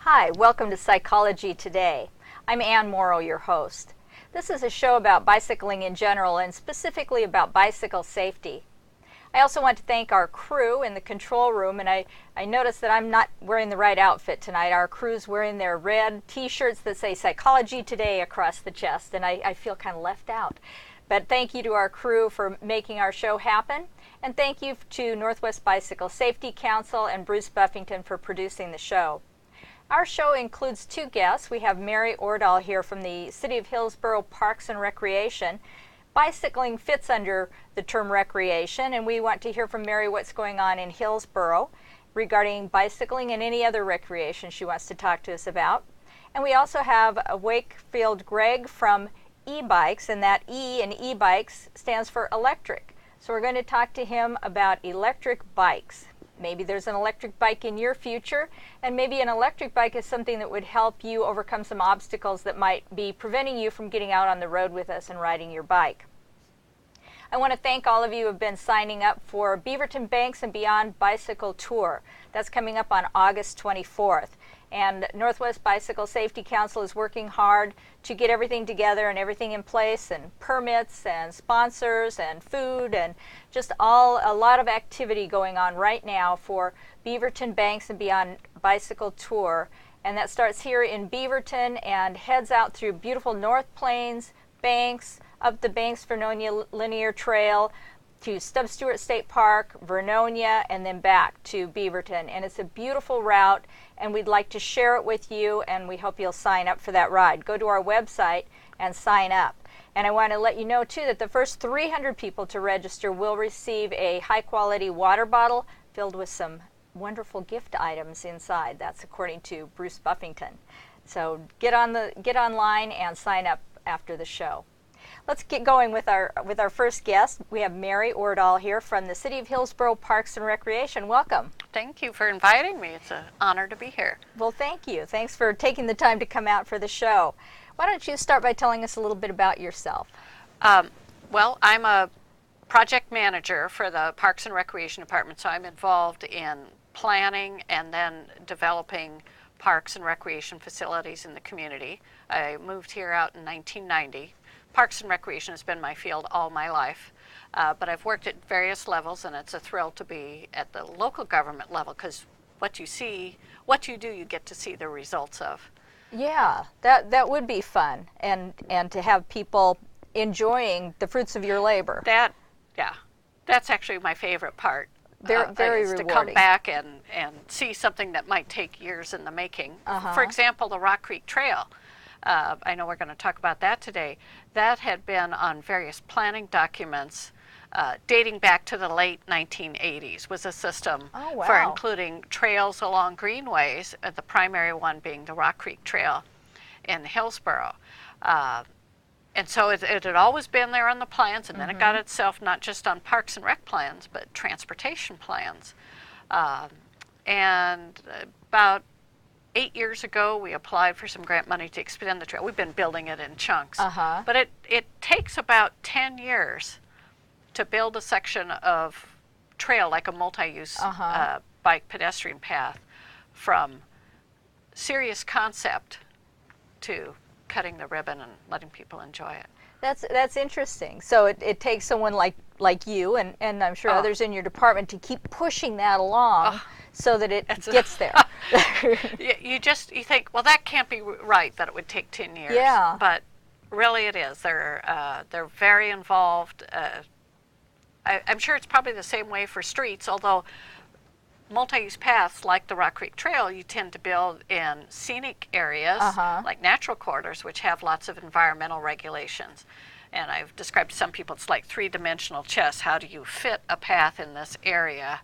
Hi, welcome to Psychology Today. I'm Ann Morrow, your host. This is a show about bicycling in general and specifically about bicycle safety. I also want to thank our crew in the control room, and I noticed that I'm not wearing the right outfit tonight. Our crew's wearing their red t-shirts that say Psychology Today across the chest, and I feel kind of left out. But thank you to our crew for making our show happen, and thank you to Northwest Bicycle Safety Council and Bruce Buffington for producing the show. Our show includes two guests. We have Mary Ordal here from the City of Hillsboro Parks and Recreation. Bicycling fits under the term recreation, and we want to hear from Mary what's going on in Hillsboro regarding bicycling and any other recreation she wants to talk to us about. And we also have Wakefield Gregg from e-bikes, and that E in e-bikes stands for electric. So we're going to talk to him about electric bikes. Maybe there's an electric bike in your future, and maybe an electric bike is something that would help you overcome some obstacles that might be preventing you from getting out on the road with us and riding your bike. I want to thank all of you who have been signing up for Beaverton Banks and Beyond Bicycle Tour. That's coming up on August 24th. And Northwest Bicycle Safety Council is working hard to get everything together and everything in place, and permits and sponsors and food and just a lot of activity going on right now for Beaverton Banks and Beyond Bicycle Tour. And that starts here in Beaverton and heads out through beautiful North Plains, Banks, up the Banks-Vernonia Linear Trail, to Stubbs Stewart State Park, Vernonia, and then back to Beaverton. And it's a beautiful route, and we'd like to share it with you, and we hope you'll sign up for that ride. Go to our website and sign up. And I want to let you know, too, that the first 300 people to register will receive a high-quality water bottle filled with some wonderful gift items inside. That's according to Bruce Buffington. So get online and sign up after the show. Let's get going with our first guest. We have Mary Ordal here from the City of Hillsboro Parks and Recreation. Welcome. Thank you for inviting me. It's an honor to be here. Well, thank you. Thanks for taking the time to come out for the show. Why don't you start by telling us a little bit about yourself? Well, I'm a project manager for the Parks and Recreation Department, so I'm involved in planning and then developing parks and recreation facilities in the community. I moved here out in 1990. Parks and Recreation has been my field all my life, but I've worked at various levels, and it's a thrill to be at the local government level, because what you do, you get to see the results of. Yeah, that would be fun, and to have people enjoying the fruits of your labor. That's actually my favorite part. Very is rewarding. To come back and see something that might take years in the making. For example, the Rock Creek Trail. I know we're going to talk about that today. That had been on various planning documents dating back to the late 1980s, was a system for including trails along greenways, the primary one being the Rock Creek Trail in Hillsboro. And so it had always been there on the plans, and then it got itself not just on Parks and Rec plans, but transportation plans. And about 8 years ago, we applied for some grant money to extend the trail. We've been building it in chunks. But it takes about 10 years to build a section of trail, like a multi-use bike pedestrian path, from serious concept to cutting the ribbon and letting people enjoy it. That's interesting. So it takes someone like you and I'm sure others in your department to keep pushing that along so that it gets there. You think, well, that can't be right, that it would take 10 years. Yeah. But really it is. They're very involved. I'm sure it's probably the same way for streets, although multi-use paths like the Rock Creek Trail, you tend to build in scenic areas like natural corridors, which have lots of environmental regulations. And I've described to some people it's like three-dimensional chess. How do you fit a path in this area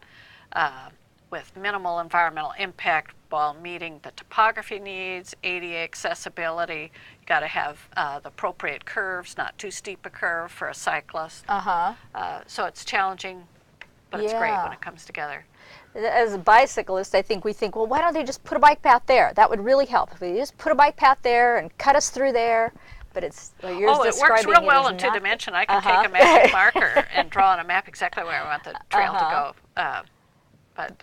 with minimal environmental impact while meeting the topography needs, ADA accessibility? You got to have the appropriate curves, not too steep a curve for a cyclist. So it's challenging, but it's great when it comes together. As a bicyclist, I think we think, well, why don't they just put a bike path there? That would really help. If they just put a bike path there and cut us through there. But it's it works real well in two-dimension. I can take a magic marker and draw on a map exactly where I want the trail to go. But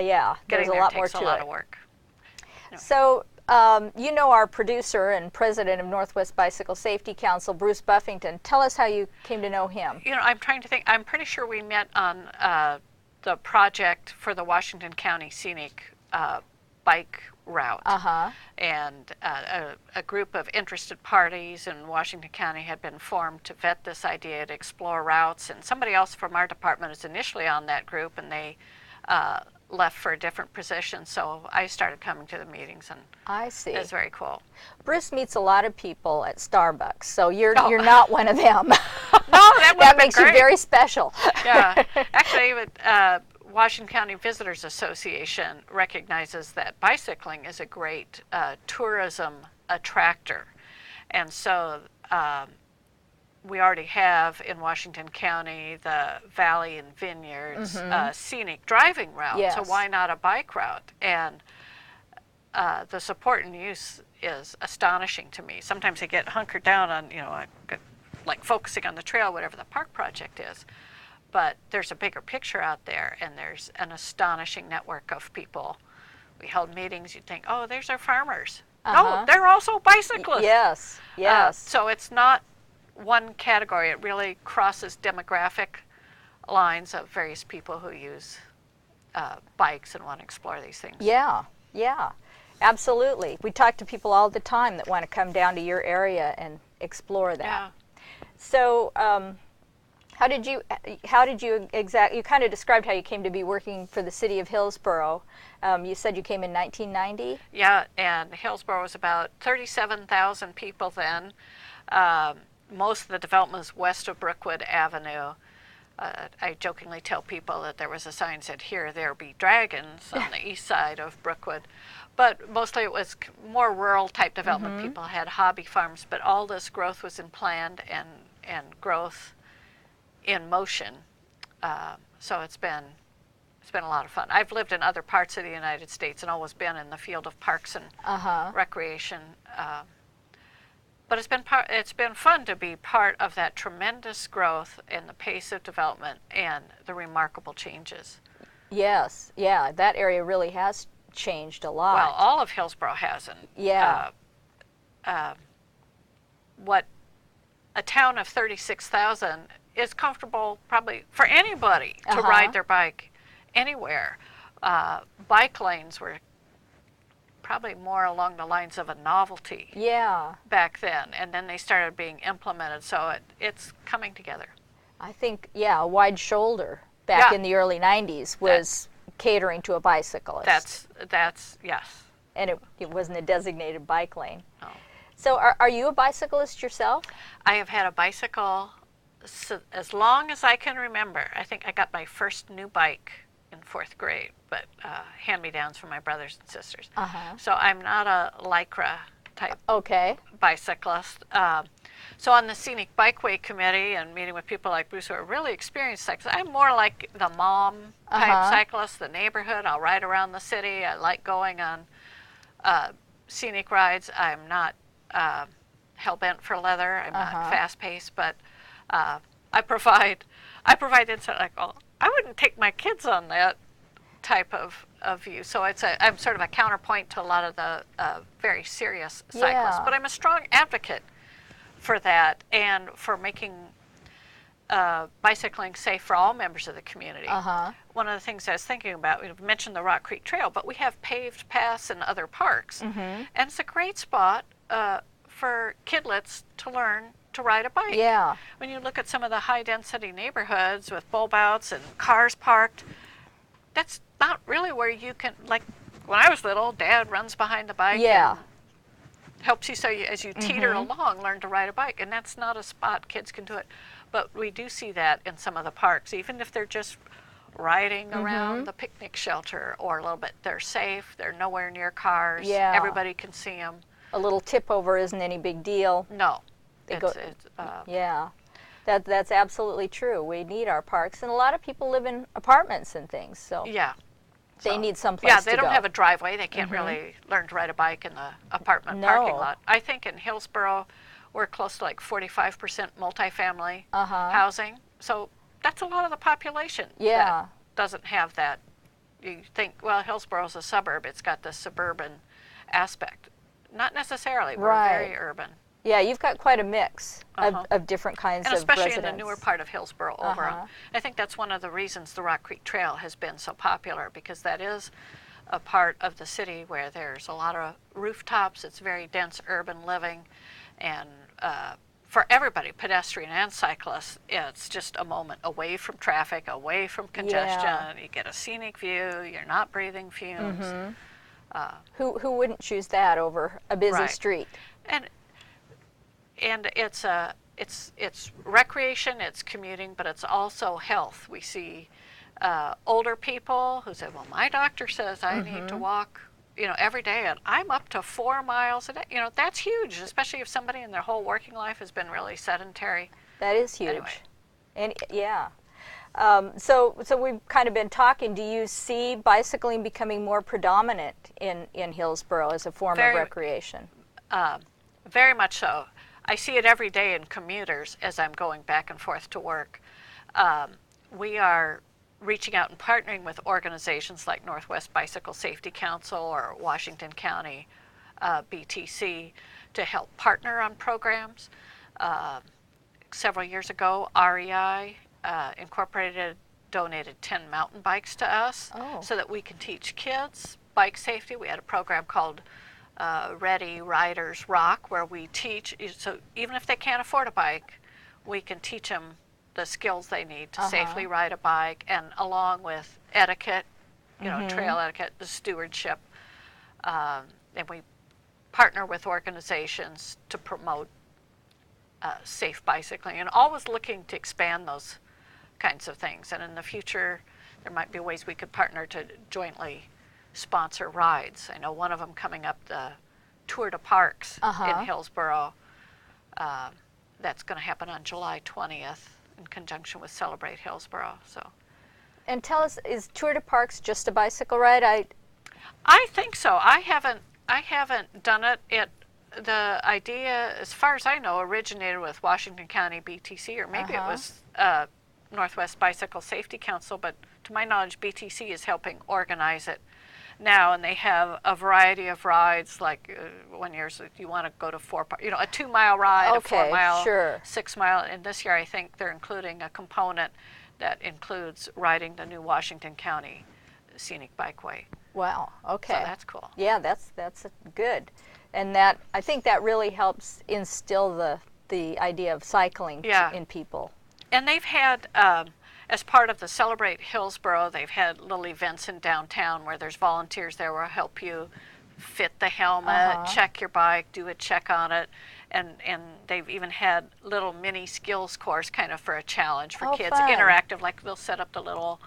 yeah, getting there's a there lot takes more to a lot it. of work. So, you know our producer and president of Northwest Bicycle Safety Council, Bruce Buffington. Tell us how you came to know him. You know, I'm trying to think. I'm pretty sure we met on the project for the Washington County Scenic Bike Route. And a group of interested parties in Washington County had been formed to vet this idea, to explore routes. And somebody else from our department was initially on that group, and they left for a different position. So I started coming to the meetings, and I see. It's very cool. Bruce meets a lot of people at Starbucks, so you're not one of them. No, that makes you very special. Yeah, actually, Washington County Visitors Association recognizes that bicycling is a great tourism attractor, and so we already have in Washington County the Valley and Vineyards scenic driving route. Yes. So why not a bike route? And the support and use is astonishing to me. Sometimes I get hunkered down on, like focusing on the trail, whatever the park project is. But there's a bigger picture out there, and there's an astonishing network of people. We held meetings, you'd think, oh, there's our farmers. No, they're also bicyclists. Yes, yes. So it's not one category. It really crosses demographic lines of various people who use bikes and want to explore these things. Yeah, yeah, absolutely. We talk to people all the time that want to come down to your area and explore that. Yeah. So, how did you you kind of described how you came to be working for the city of Hillsboro. You said you came in 1990? Yeah, and Hillsboro was about 37,000 people then. Most of the development was west of Brookwood Avenue. I jokingly tell people that there was a sign that said, "Here, there be dragons," on the east side of Brookwood. But mostly it was more rural type development. People had hobby farms, but all this growth was in planned and growth in motion. So it's been a lot of fun. I've lived in other parts of the United States and always been in the field of parks and recreation. But it's been fun to be part of that tremendous growth in the pace of development and the remarkable changes. Yes, yeah, that area really has changed a lot. Well, all of Hillsboro hasn't. Yeah. What a town of 36,000 is comfortable probably for anybody to ride their bike anywhere. Bike lanes were probably more along the lines of a novelty back then, and then they started being implemented, so it's coming together. I think, a wide shoulder back in the early 90s was catering to a bicyclist. That's yes. And it wasn't a designated bike lane. No. So are you a bicyclist yourself? I have had a bicycle as long as I can remember. I think I got my first new bike in 4th grade, but hand-me-downs from my brothers and sisters. So I'm not a Lycra type bicyclist. So on the Scenic Bikeway Committee and meeting with people like Bruce who are really experienced cyclists, I'm more like the mom type cyclist, the neighborhood. I'll ride around the city. I like going on scenic rides. I'm not hell-bent for leather. I'm not fast-paced, but I provide insight like, oh, I wouldn't take my kids on that type of view. So I'm sort of a counterpoint to a lot of the very serious cyclists. But I'm a strong advocate for that and for making bicycling safe for all members of the community. One of the things I was thinking about, we've mentioned the Rock Creek Trail, but we have paved paths in other parks. And it's a great spot for kidlets to learn to ride a bike. Yeah. When you look at some of the high-density neighborhoods with bulb outs and cars parked, that's not really where you can, like when I was little, Dad runs behind the bike and helps you as you teeter along, learn to ride a bike. And that's not a spot kids can do it. But we do see that in some of the parks, even if they're just riding around the picnic shelter or a little bit. They're safe. They're nowhere near cars. Everybody can see them. A little tip over isn't any big deal. No. That's absolutely true. We need our parks, and a lot of people live in apartments and things, so they need some place to go. Yeah, they don't have a driveway. They can't really learn to ride a bike in the apartment parking lot. I think in Hillsboro, we're close to like 45% multifamily housing, so that's a lot of the population that doesn't have that. You think, well, Hillsboro's a suburb. It's got this suburban aspect. Not necessarily. We're Right. very urban. Yeah, you've got quite a mix Uh-huh. of different kinds And of especially residents. in the newer part of Hillsboro over on. I think that's one of the reasons the Rock Creek Trail has been so popular, because that is a part of the city where there's a lot of rooftops. It's very dense urban living, and for everybody, pedestrian and cyclists, it's just a moment away from traffic, away from congestion. Yeah. You get a scenic view. You're not breathing fumes. Who wouldn't choose that over a busy Right. street? And it's recreation, it's commuting, but it's also health. We see older people who say, "Well, my doctor says I need to walk, every day, and I'm up to 4 miles a day." That's huge, especially if somebody in their whole working life has been really sedentary. That is huge. Anyway. And yeah. So we've kind of been talking. Do you see bicycling becoming more predominant in Hillsboro as a form of recreation? Very much so. I see it every day in commuters as I'm going back and forth to work. We are reaching out and partnering with organizations like Northwest Bicycle Safety Council or Washington County BTC to help partner on programs. Several years ago, REI Incorporated donated 10 mountain bikes to us so that we can teach kids bike safety. We had a program called Ready Riders Rock, where we teach, so even if they can't afford a bike, we can teach them the skills they need to safely ride a bike, and along with etiquette, trail etiquette, the stewardship, and we partner with organizations to promote safe bicycling, and always looking to expand those kinds of things. And in the future, there might be ways we could partner to jointly sponsor rides. I know one of them coming up, the Tour de Parks in Hillsboro. That's going to happen on July 20th in conjunction with Celebrate Hillsboro. And tell us, is Tour de Parks just a bicycle ride? I think so. I haven't done it. The idea, as far as I know, originated with Washington County BTC, or maybe it was Northwest Bicycle Safety Council, but to my knowledge, BTC is helping organize it now, and they have a variety of rides. Like one year, so you want to go to a 2 mile ride, a 4 mile, 6 mile, and this year I think they're including a component that includes riding the new Washington County Scenic Bikeway. Wow. Okay. So that's cool. Yeah, that's good, and that, I think that really helps instill the idea of cycling in people. And they've had, as part of the Celebrate Hillsboro, they've had little events in downtown where there's volunteers there who will help you fit the helmet, check your bike, do a check on it. And they've even had little mini skills course kind of for a challenge for kids, fun. interactive, like they'll set up the little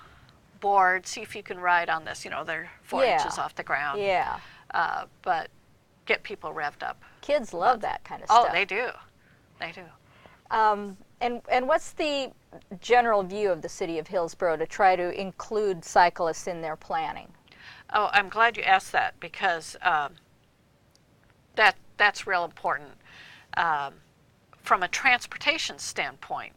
board, see if you can ride on this, they're 4 inches off the ground. Yeah. But get people revved up. Kids love that kind of stuff. Oh, they do. They do. And what's the general view of the city of Hillsboro to try to include cyclists in their planning? Oh, I'm glad you asked that, because that's real important. From a transportation standpoint,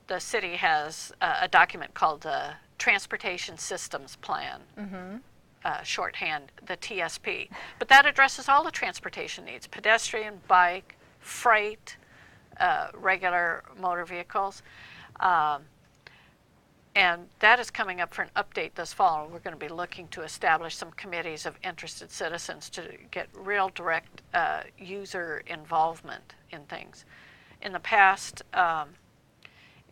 the city has a document called the Transportation Systems Plan, shorthand, the TSP. But that addresses all the transportation needs: pedestrian, bike, freight, regular motor vehicles. And that is coming up for an update this fall. We're going to be looking to establish some committees of interested citizens to get real direct user involvement in things. In the past,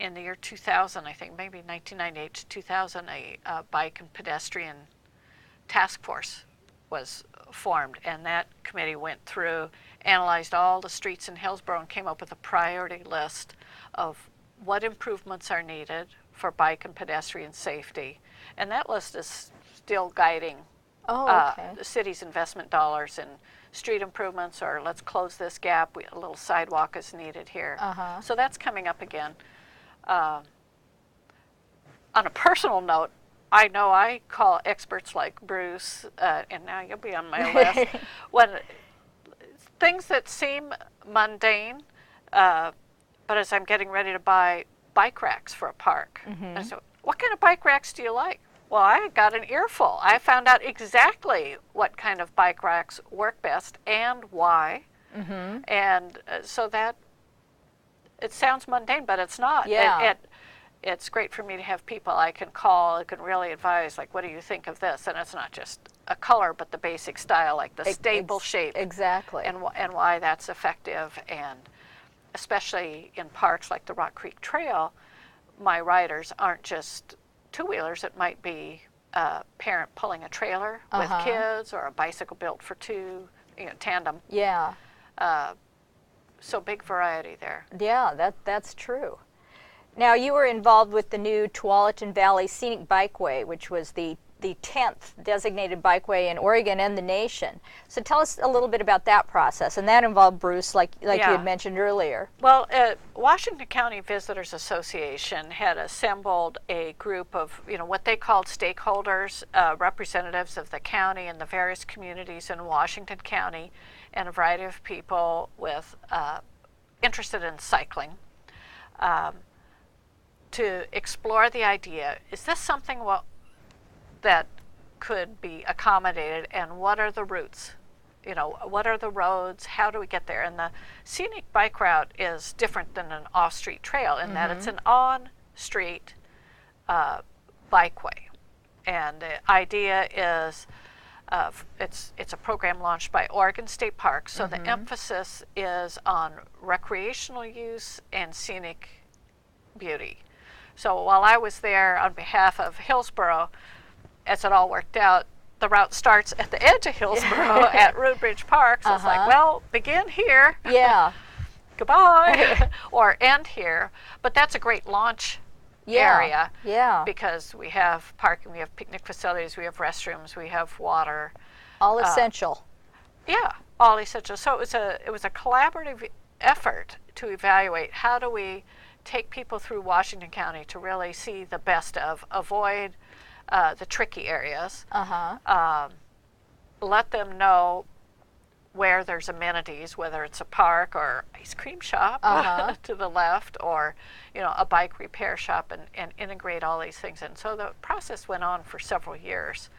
in the year 2000, I think, maybe 1998 to 2000, a bike and pedestrian task force was formed, and that committee went through, analyzed all the streets in Hillsboro, and came up with a priority list of what improvements are needed for bike and pedestrian safety. And that list is still guiding the city's investment dollars in street improvements, or let's close this gap, a little sidewalk is needed here. So that's coming up again. On a personal note, I know I call experts like Bruce, and now you'll be on my list, when things that seem mundane, but as I'm getting ready to buy bike racks for a park, I said, what kind of bike racks do you like? Well, I got an earful. I found out exactly what kind of bike racks work best and why. Mm-hmm. And so that, it sounds mundane, but it's not. Yeah. It's great for me to have people I can call, I can really advise, like, what do you think of this? And it's not just a color, but the basic style, like the stable shape. Exactly. And why that's effective. And especially in parks like the Rock Creek Trail, my riders aren't just two-wheelers. It might be a parent pulling a trailer with kids, or a bicycle built for two, tandem. Yeah. So big variety there. Yeah, that's true. Now, you were involved with the new Tualatin Valley Scenic Bikeway, which was the 10th designated bikeway in Oregon and the nation. So tell us a little bit about that process. And that involved Bruce, like you had mentioned earlier. Well, Washington County Visitors Association had assembled a group of, what they called stakeholders, representatives of the county and the various communities in Washington County, and a variety of people with interested in cycling, to explore the idea, is this something that could be accommodated, and what are the routes? What are the roads? How do we get there? And the scenic bike route is different than an off-street trail in that it's an on-street bikeway. And the idea is it's a program launched by Oregon State Parks, so the emphasis is on recreational use and scenic beauty. So while I was there on behalf of Hillsboro, as it all worked out, the route starts at the edge of Hillsboro at Roodbridge Park. So it's like, well, begin here. Yeah. Goodbye. Or end here. But that's a great launch area. Yeah. Because we have parking, we have picnic facilities, we have restrooms, we have water. All essential. Yeah, all essential. So it was a collaborative effort to evaluate how do we take people through Washington County to really see the best of, avoid the tricky areas, let them know where there's amenities, whether it's a park or ice cream shop to the left, or a bike repair shop, and integrate all these things in. So the process went on for several years,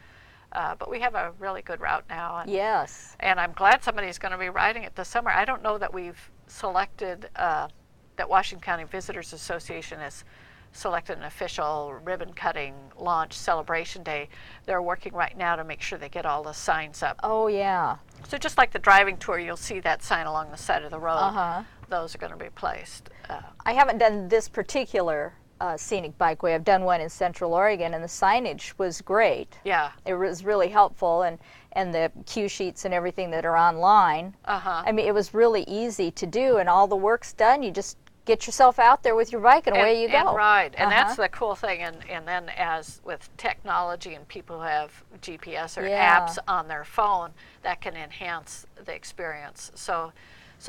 but we have a really good route now. And, yes. And I'm glad somebody's going to be riding it this summer. I don't know that we've selected, that Washington County Visitors Association has selected an official ribbon cutting launch celebration day. They're working right now to make sure they get all the signs up. Oh, yeah. So just like the driving tour, you'll see that sign along the side of the road. Those are going to be placed. I haven't done this particular scenic bikeway. I've done one in Central Oregon, and the signage was great. Yeah. It was really helpful, and the cue sheets and everything that are online. I mean, it was really easy to do, and all the work's done. You just get yourself out there with your bike, and away you go. And ride. And that's the cool thing. And then as with technology and people who have GPS or apps on their phone, that can enhance the experience. So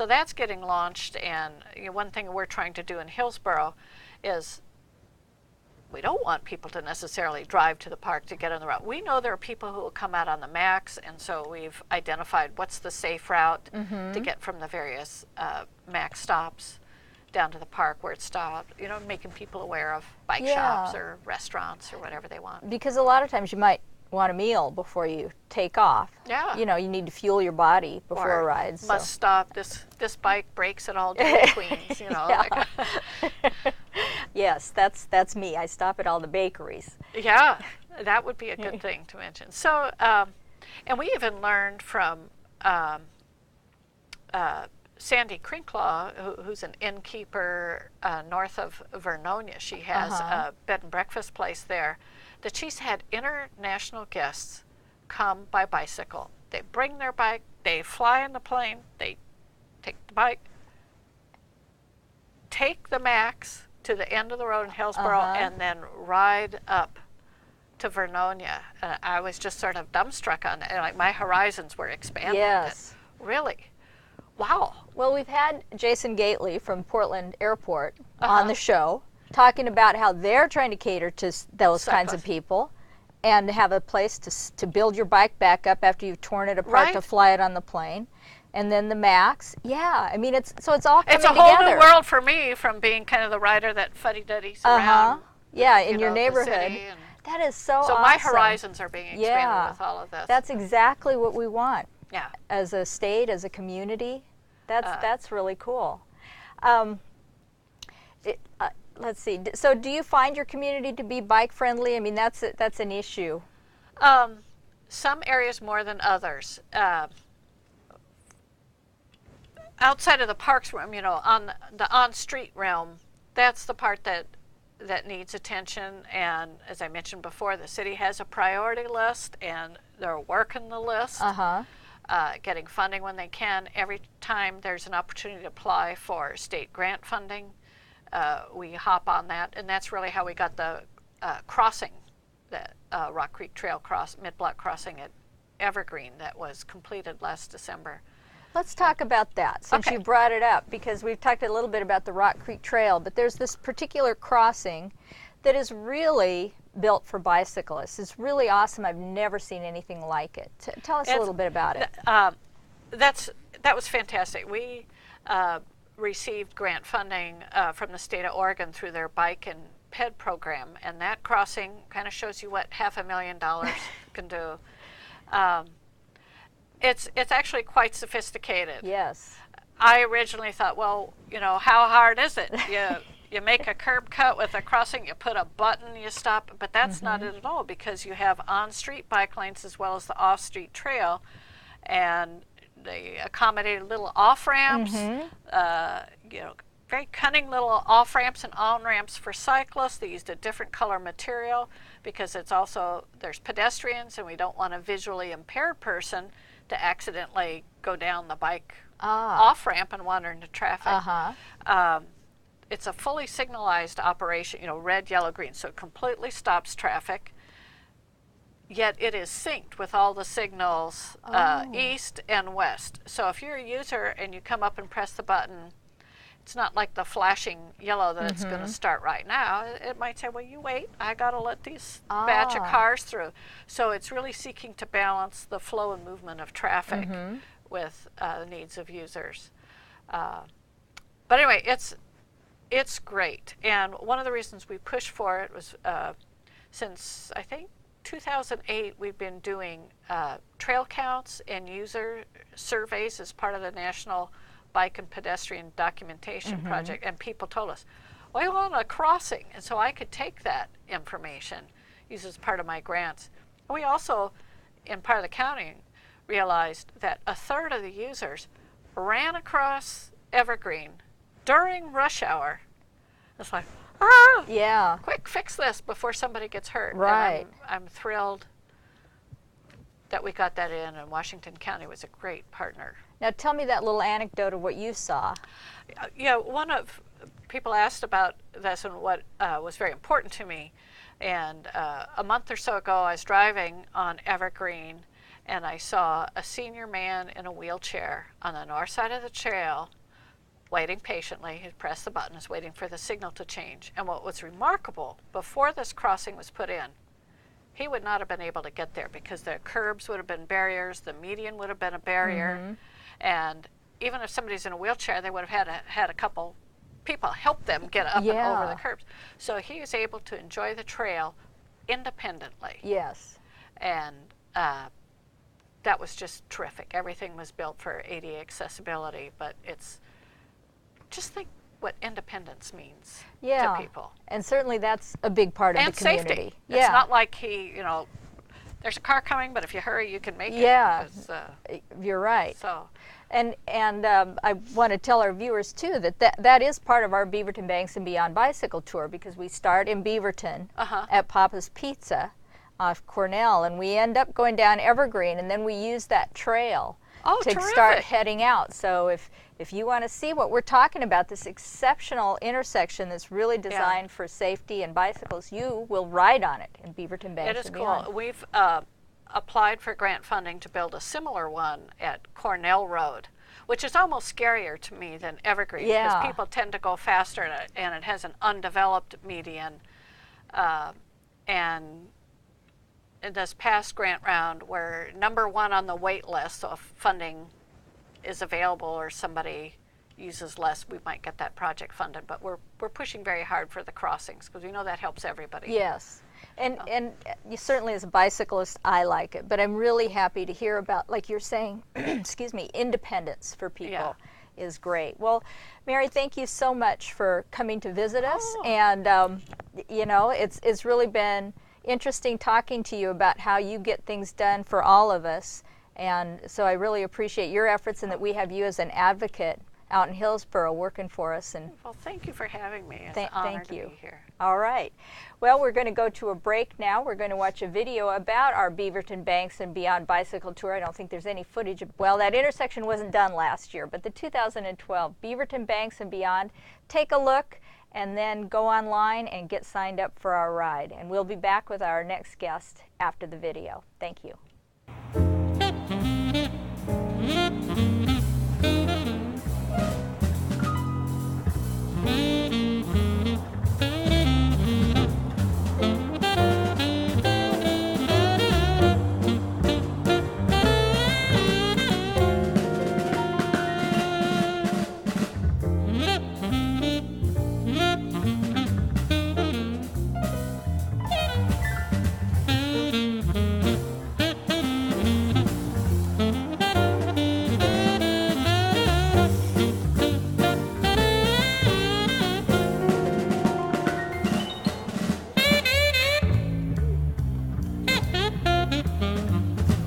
that's getting launched. And one thing we're trying to do in Hillsboro is we don't want people to necessarily drive to the park to get on the route. We know there are people who will come out on the MAX, and so we've identified what's the safe route to get from the various MAX stops down to the park where it stopped, making people aware of bike shops or restaurants or whatever they want. Because a lot of times you might want a meal before you take off. Yeah. You need to fuel your body before a ride. So. Must stop. This bike breaks at all Dairy Queens, Like, yes, that's me. I stop at all the bakeries. Yeah, that would be a good thing to mention. So, and we even learned from Sandy Crinklaw, who's an innkeeper north of Vernonia. She has a bed and breakfast place there, that she's had international guests come by bicycle. They bring their bike, they fly in the plane, they take the bike, take the MAX to the end of the road in Hillsboro, and then ride up to Vernonia. I was just sort of dumbstruck on that. Like, my horizons were expanding. Yes. Really? Wow. Well, we've had Jason Gately from Portland Airport on the show talking about how they're trying to cater to those kinds of people and have a place to build your bike back up after you've torn it apart to fly it on the plane. And then the MAX. Yeah, I mean, it's all coming together. It's a whole new world for me, from being kind of the rider that fuddy-duddies around. Yeah, in your neighborhood. That is so So awesome. my horizons are being expanded Yeah. with all of this. That's exactly what we want. Yeah. As a state, as a community. That's really cool. Let's see. So do you find your community to be bike friendly? I mean, that's an issue. Some areas more than others. Outside of the parks realm, on the on-street realm, that's the part that needs attention. And as I mentioned before, the city has a priority list, and they're working the list, getting funding when they can. Every time there's an opportunity to apply for state grant funding, we hop on that, and that's really how we got the crossing, the Rock Creek Trail mid-block crossing at Evergreen that was completed last December. Let's talk about that since you brought it up, because we've talked a little bit about the Rock Creek Trail, but there's this particular crossing that is really built for bicyclists. It's really awesome. I've never seen anything like it. Tell us a little bit about it. That was fantastic. We received grant funding from the state of Oregon through their bike and ped program, and that crossing kind of shows you what $500,000 can do. It's actually quite sophisticated. Yes. I originally thought, well, how hard is it? You make a curb cut with a crossing, you put a button, you stop, but that's not it at all, because you have on-street bike lanes as well as the off-street trail, and they accommodated little off-ramps, very cunning little off-ramps and on-ramps for cyclists. They used a different color material because there's pedestrians, and we don't want a visually impaired person to accidentally go down the bike off-ramp and wander into traffic. It's a fully signalized operation, red, yellow, green, so it completely stops traffic, yet it is synced with all the signals east and west. So if you're a user and you come up and press the button, it's not like the flashing yellow that it's going to start right now. It might say, well, you wait, I got to let these batch of cars through. So it's really seeking to balance the flow and movement of traffic with the needs of users. But anyway, it's great. And one of the reasons we pushed for it was since, I think, 2008, we've been doing trail counts and user surveys as part of the National Bike and Pedestrian Documentation Project, and people told us, well, I want a crossing, and so I could take that information, use as part of my grants. We also, in part of the counting, realized that a third of the users ran across Evergreen during rush hour. It's like, yeah, quick, fix this before somebody gets hurt. Right. And I'm thrilled that we got that in, and Washington County was a great partner. Now tell me that little anecdote of what you saw. One of people asked about this and what was very important to me. And a month or so ago, I was driving on Evergreen, and I saw a senior man in a wheelchair on the north side of the trail, waiting patiently. He pressed the button, was waiting for the signal to change. And what was remarkable, before this crossing was put in, he would not have been able to get there because the curbs would have been barriers, the median would have been a barrier, and even if somebody's in a wheelchair, they would have had a couple people help them get up and over the curbs. So he was able to enjoy the trail independently. Yes. And that was just terrific. Everything was built for ADA accessibility, but just think what independence means to people. And certainly that's a big part of the community. And safety. It's not like there's a car coming, but if you hurry, you can make it. Yeah, you're right. So, and I want to tell our viewers too that is part of our Beaverton Banks and Beyond bicycle tour, because we start in Beaverton at Papa's Pizza off Cornell, and we end up going down Evergreen, and then we use that trail to start heading out. So if you want to see what we're talking about, this exceptional intersection that's really designed for safety and bicycles, you will ride on it in Beaverton Banks. It is and cool. Beyond. We've applied for grant funding to build a similar one at Cornell Road, which is almost scarier to me than Evergreen, because people tend to go faster, and it has an undeveloped median. And in this past grant round, we're number one on the wait list, so if funding is available or somebody uses less, we might get that project funded. But we're pushing very hard for the crossings, because we know that helps everybody. Yes. And you certainly, as a bicyclist, I like it. But I'm really happy to hear about, like you're saying, excuse me, independence for people is great. Well, Mary, thank you so much for coming to visit us. And you know, it's really been interesting talking to you about how you get things done for all of us. And so I really appreciate your efforts and that we have you as an advocate out in Hillsboro working for us. And well, thank you for having me. It's an honor to be here. All right. Well, we're going to go to a break now. We're going to watch a video about our Beaverton Banks and Beyond bicycle tour. I don't think there's any footage. Well, that intersection wasn't done last year, but the 2012 Beaverton Banks and Beyond. Take a look and then go online and get signed up for our ride. And we'll be back with our next guest after the video. Thank you.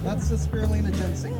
That's the spirulina ginseng.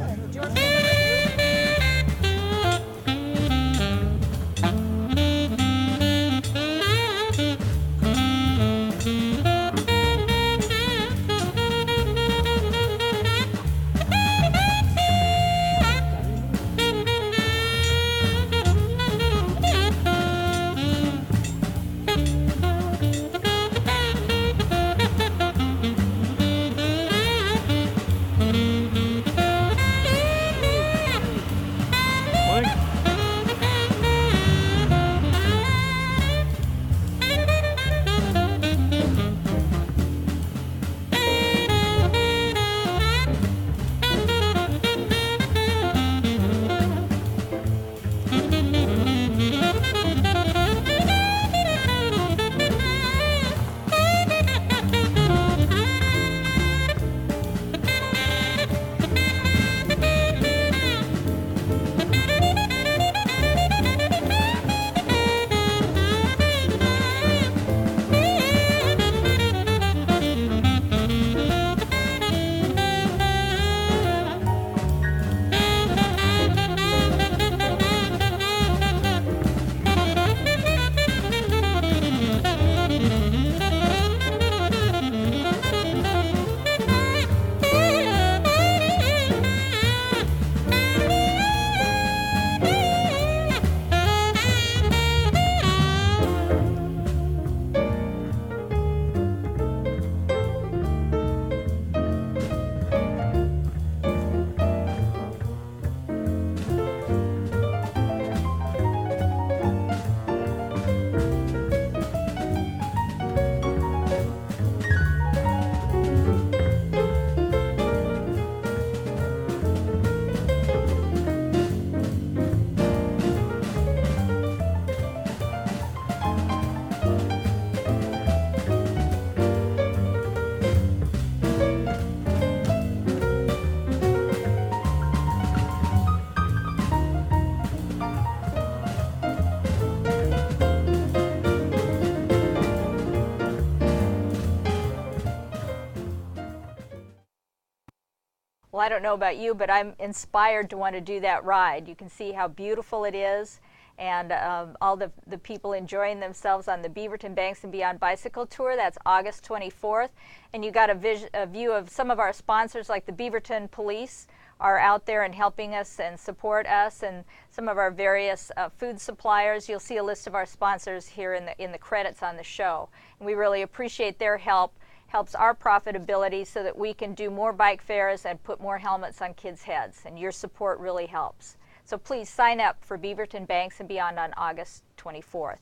Well, I don't know about you, but I'm inspired to want to do that ride. You can see how beautiful it is, and all the people enjoying themselves on the Beaverton Banks and Beyond bicycle tour. That's August 24th. And you got a view of some of our sponsors, like the Beaverton Police are out there and helping us and support us, and some of our various food suppliers. You'll see a list of our sponsors here in the credits on the show. And we really appreciate their help. Helps our profitability so that we can do more bike fairs and put more helmets on kids' heads, and your support really helps. So please sign up for Beaverton Banks and Beyond on August 24th.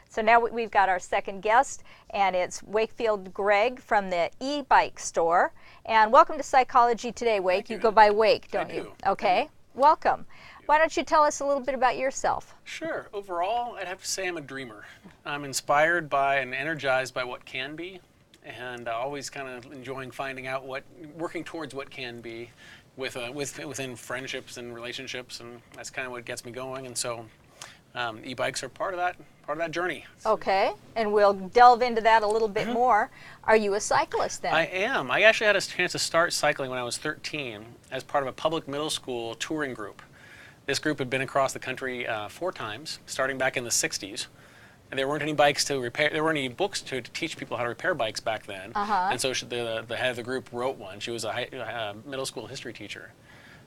So now we've got our second guest, and it's Wakefield Gregg from the e-bike store. And welcome to Psychology Today, Wake. You go by Wake, don't you? Okay, welcome. Why don't you tell us a little bit about yourself? Sure. Overall, I'd have to say I'm a dreamer. I'm inspired by and energized by what can be, and always kind of enjoying finding out working towards what can be within friendships and relationships, and that's kind of what gets me going. And so e-bikes are part of that journey. Okay, and we'll delve into that a little bit more. Are you a cyclist then? I am. I actually had a chance to start cycling when I was 13 as part of a public middle school touring group. This group had been across the country 4 times, starting back in the 60s. And there weren't any bikes to repair. There weren't any books to teach people how to repair bikes back then. And so the head of the group wrote one. She was a middle school history teacher.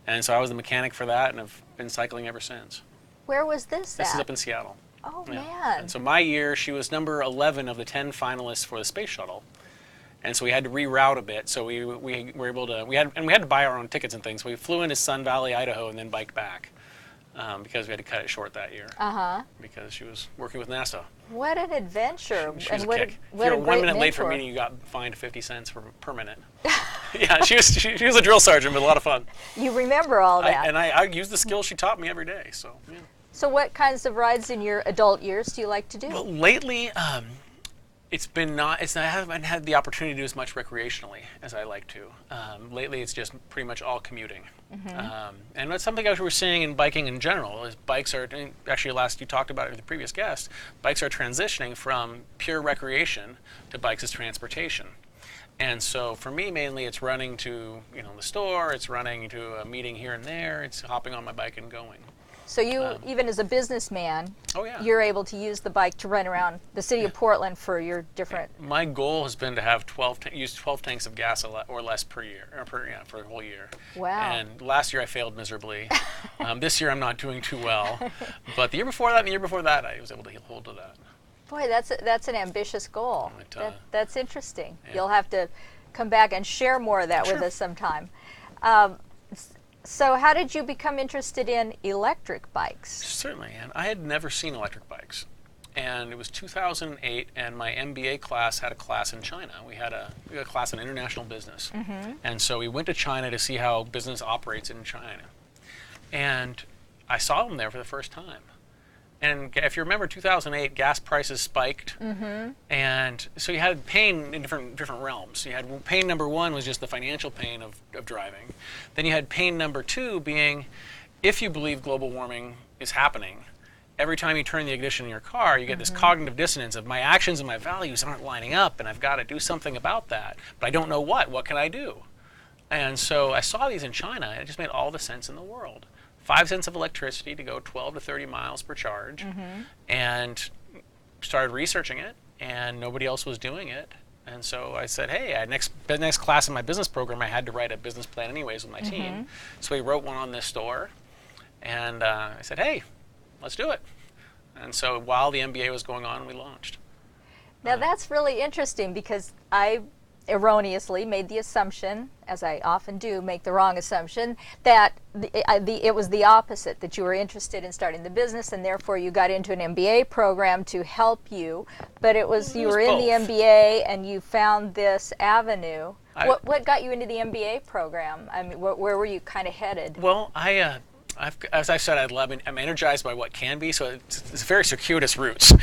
And so I was the mechanic for that, and I've been cycling ever since. Where was this This at? is up in Seattle. Oh, Yeah. man. And so my year, she was number 11 of the 10 finalists for the space shuttle. And so we had to reroute a bit. So we were able to, we had to buy our own tickets and things. So we flew into Sun Valley, Idaho, and then biked back because we had to cut it short that year. Because she was working with NASA. What an adventure. She was and a kick. What If a you were great 1 minute late for a mentor. meeting, you got fined 50 cents per minute. Yeah, she was a drill sergeant, but a lot of fun. You remember all that. I use the skills she taught me every day. So yeah. So what kinds of rides in your adult years do you like to do? Well, lately, I haven't had the opportunity to do as much recreationally as I like to. Lately, it's just pretty much all commuting. And that's something else we're seeing in biking in general. Is bikes are actually you talked about it with the previous guest. Bikes are transitioning from pure recreation to bikes as transportation. And so for me, mainly, it's running to the store. It's running to a meeting here and there. It's hopping on my bike and going. So you, even as a businessman, Oh yeah. you're able to use the bike to run around the city of Portland for your different... My goal has been to have use 12 tanks of gas or less per year, for the whole year. Wow. And last year I failed miserably. This year I'm not doing too well. But the year before that and the year before that, I was able to hold to that. Boy, that's an ambitious goal. That's interesting. Yeah. You'll have to come back and share more of that with us sometime. So how did you become interested in electric bikes? Certainly, and I had never seen electric bikes. And it was 2008, and my MBA class had a class in China. We had a class in international business. And so we went to China to see how business operates in China. And I saw them there for the first time. And if you remember 2008, gas prices spiked. And so you had pain in different realms. You had pain number 1 was just the financial pain of driving. Then you had pain number 2 being, if you believe global warming is happening, every time you turn the ignition in your car, you get this cognitive dissonance of my actions and my values aren't lining up, and I've got to do something about that. But I don't know what. What can I do? And so I saw these in China, and it just made all the sense in the world. 5 cents of electricity to go 12 to 30 miles per charge, and started researching it, and nobody else was doing it. And so I said, hey, the next class in my business program, I had to write a business plan anyways with my team. So we wrote one on this store, and I said, hey, let's do it. And so while the MBA was going on, we launched. Now that's really interesting because I erroneously made the assumption, as I often do, make the wrong assumption, that it was the opposite, that you were interested in starting the business and therefore you got into an MBA program to help you, but you were in the MBA and you found this avenue. What got you into the MBA program? I mean, where were you kind of headed? Well, as I said, I'm energized by what can be, so it's very circuitous routes.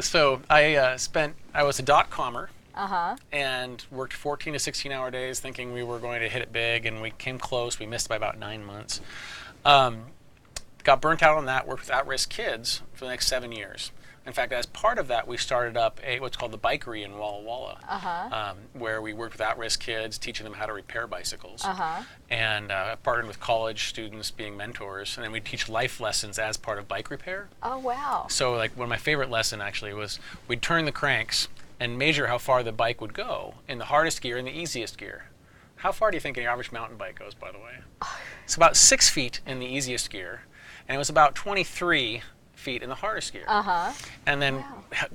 So I was a dot-commer. And worked 14 to 16-hour days thinking we were going to hit it big, and we came close. We missed by about 9 months. Got burnt out on that, worked with at-risk kids for the next 7 years. In fact, as part of that, we started up what's called the Bikery in Walla Walla, where we worked with at-risk kids, teaching them how to repair bicycles. And partnered with college students being mentors, and then we teach life lessons as part of bike repair. Oh, wow. So like one of my favorite lessons actually was we'd turn the cranks and measure how far the bike would go in the hardest gear and the easiest gear. How far do you think an average mountain bike goes, by the way? It's about 6 feet in the easiest gear, and it was about 23 feet in the hardest gear. And then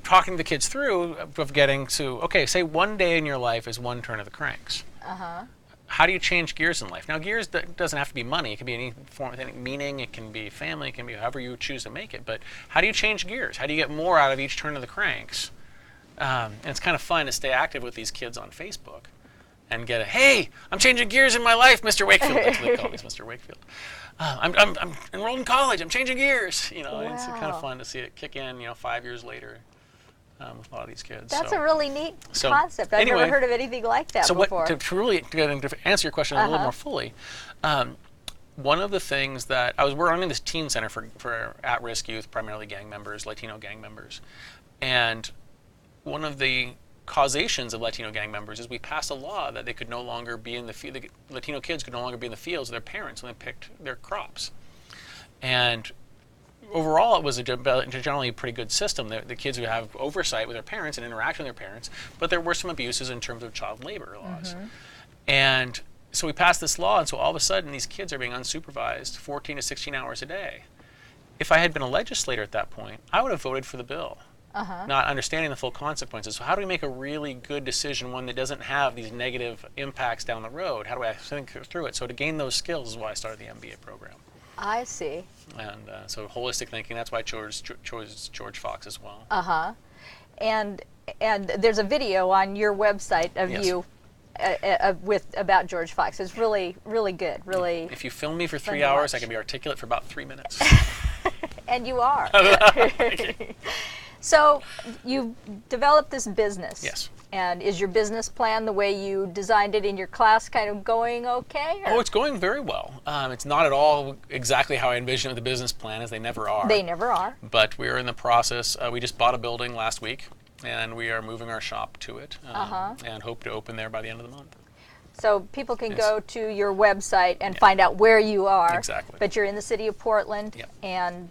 talking the kids through of getting to, okay, say one day in your life is one turn of the cranks. How do you change gears in life? Now, gears doesn't have to be money. It can be any form of any meaning. It can be family. It can be however you choose to make it. But how do you change gears? How do you get more out of each turn of the cranks? And it's kind of fun to stay active with these kids on Facebook and get hey, I'm changing gears in my life, Mr. Wakefield. That's what they call me, Mr. Wakefield. I'm enrolled in college. I'm changing gears. Wow. It's kind of fun to see it kick in, 5 years later. with a lot of these kids. That's so. a really neat So, concept. I've anyway, never heard of anything like that So before. to answer your question a little more fully, one of the things that we're running this teen center for at-risk youth, primarily gang members, Latino gang members, and one of the causations of Latino gang members is we passed a law that they could no longer be in the Latino kids could no longer be in the fields with their parents when they picked their crops, and overall it was a generally pretty good system. The kids would have oversight with their parents and interaction with their parents, but there were some abuses in terms of child labor laws, and so we passed this law, and so all of a sudden these kids are being unsupervised 14 to 16 hours a day. If I had been a legislator at that point, I would have voted for the bill, not understanding the full consequences. So how do we make a really good decision, one that doesn't have these negative impacts down the road? How do I think through it? So to gain those skills is why I started the MBA program. I see. And so holistic thinking, that's why I chose George Fox as well. And there's a video on your website of you about George Fox. It's really, really good. Really. If you film me for 3 hours, I can be articulate for about 3 minutes. And you are. So you developed this business. Yes. And is your business plan the way you designed it in your class kind of going okay? Oh, it's going very well. It's not at all exactly how I envisioned the business plan, as they never are. They never are. But we're in the process. We just bought a building last week, and we are moving our shop to it, and hope to open there by the end of the month. So people can go to your website and find out where you are. Exactly. But you're in the city of Portland. Yep. And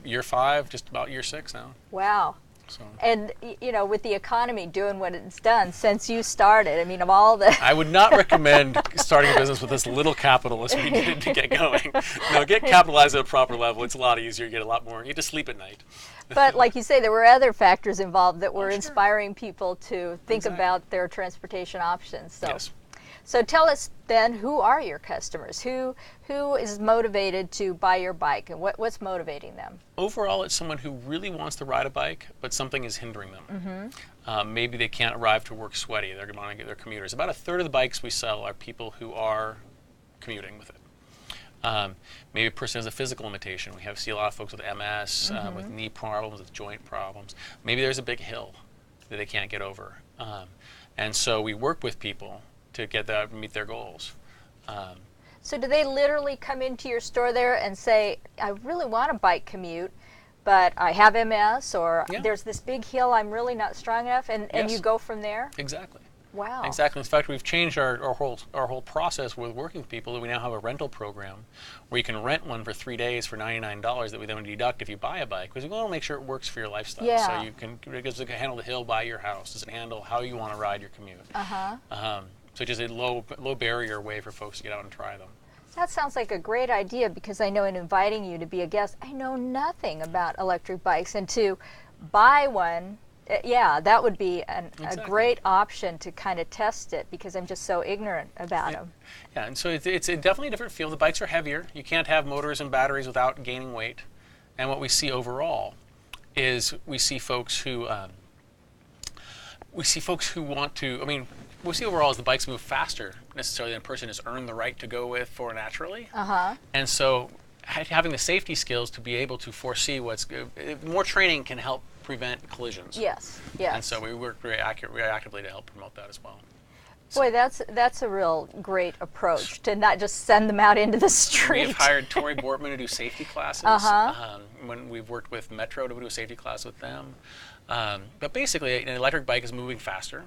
year 5, just about year 6 now. wow. So. And you know, with the economy doing what it's done since you started, I mean, of all the I would not recommend starting a business with as little capital as we did to get going. No, get capitalized at a proper level. It's a lot easier. You get a lot more. You get to sleep at night. But like you say, there were other factors involved that were inspiring people to think about their transportation options. So. Yes. So tell us then, who are your customers? Who is motivated to buy your bike, and what's motivating them? Overall, it's someone who really wants to ride a bike, but something is hindering them. Maybe they can't arrive to work sweaty. They're going to get their commuters. About a third of the bikes we sell are people who are commuting with it. Maybe a person has a physical limitation. We see a lot of folks with MS, with knee problems, with joint problems. Maybe there's a big hill that they can't get over. And so we work with people to meet their goals. So do they literally come into your store there and say, I really want a bike commute, but I have MS, or there's this big hill, I'm really not strong enough, and you go from there? Exactly. Wow. Exactly. In fact, we've changed our whole process with working with people. That we now have a rental program where you can rent one for 3 days for $99 that we then deduct if you buy a bike, because we want to make sure it works for your lifestyle. Yeah. So you can, does it handle the hill by your house? Does it handle how you want to ride your commute? So just a low barrier way for folks to get out and try them. That sounds like a great idea, because I know in inviting you to be a guest, I know nothing about electric bikes, and to buy one, that would be a great option to kind of test it, because I'm just so ignorant about them. Yeah, and so it's definitely a different feel. The bikes are heavier. You can't have motors and batteries without gaining weight. And what we see overall is we see folks who want to, what we see overall is the bikes move faster necessarily than a person has earned the right to go with for naturally. And so having the safety skills to be able to foresee more training can help prevent collisions. Yes. And so we work very actively to help promote that as well. Boy, that's a real great approach, to not just send them out into the street. We've hired Tori Bortman to do safety classes. When we've worked with Metro to do a safety class with them. But basically, an electric bike is moving faster,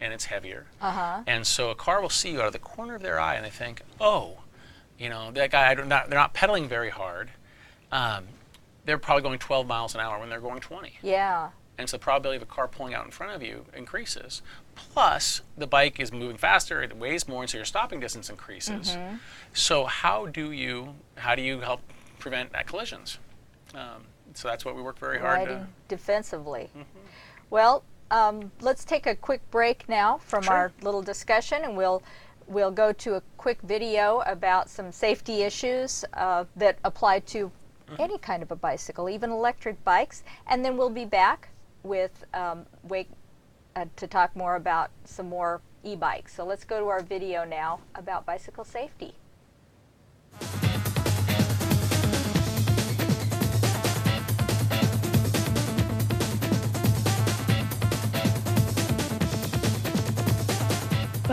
and it's heavier. And so a car will see you out of the corner of their eye, and they think, oh, that guy, they're not pedaling very hard. They're probably going 12 miles an hour when they're going 20. Yeah. And so the probability of a car pulling out in front of you increases. Plus, the bike is moving faster, it weighs more, and so your stopping distance increases. So how do you help prevent collisions? So that's what we work very hard Riding defensively. Well, let's take a quick break now from our little discussion, and we'll go to a quick video about some safety issues that apply to any kind of a bicycle, even electric bikes, and then we'll be back with Wake to talk more about some more e-bikes. So let's go to our video now about bicycle safety.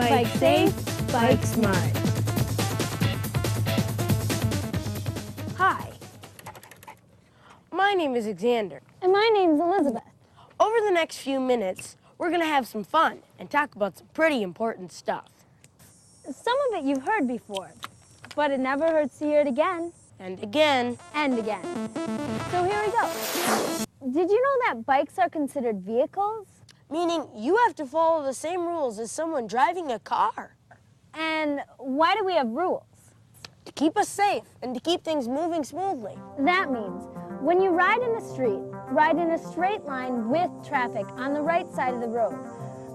Bike safe, bike smart. Hi. My name is Alexander. And my name's Elizabeth. Over the next few minutes, we're going to have some fun and talk about some pretty important stuff. Some of it you've heard before, but it never hurts to hear it again. And again. And again. So here we go. Did you know that bikes are considered vehicles? Meaning you have to follow the same rules as someone driving a car. And why do we have rules? To keep us safe and to keep things moving smoothly. That means when you ride in the street, ride in a straight line with traffic on the right side of the road.